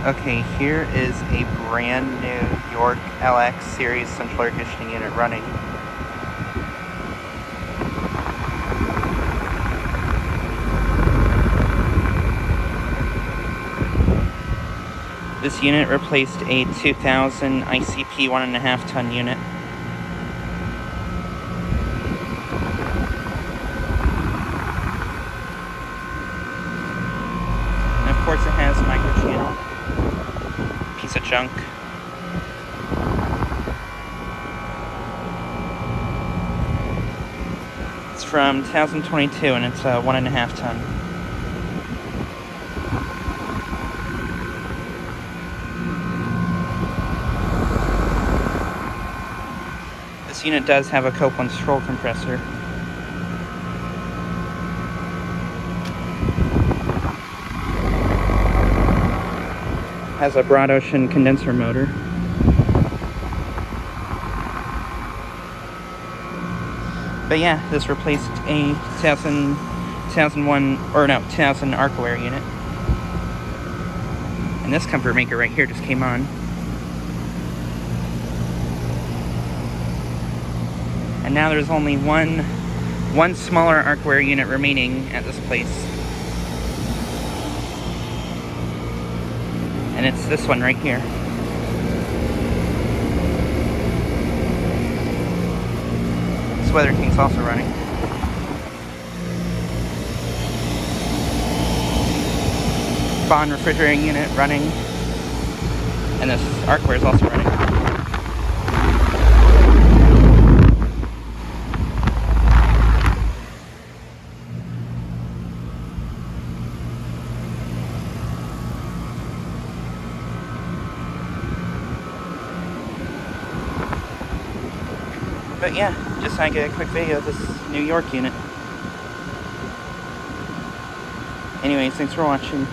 Okay, here is a brand new York LX series central air conditioning unit running. This unit replaced a 2000 ICP 1.5 ton unit. And of course it has a micro channel. Piece of junk. It's from 2022 and it's a 1.5 ton. This unit does have a Copeland scroll compressor. Has a broad ocean condenser motor. But yeah, this replaced a 2000 Arcoaire unit. And this comfort maker right here just came on. And now there's only one smaller Arcoaire unit remaining at this place. And it's this one right here. This Weather King's also running. Bond refrigerating unit running. And this Arcoaire is also running. But yeah, just like a quick video of this New York unit. Anyways, thanks for watching.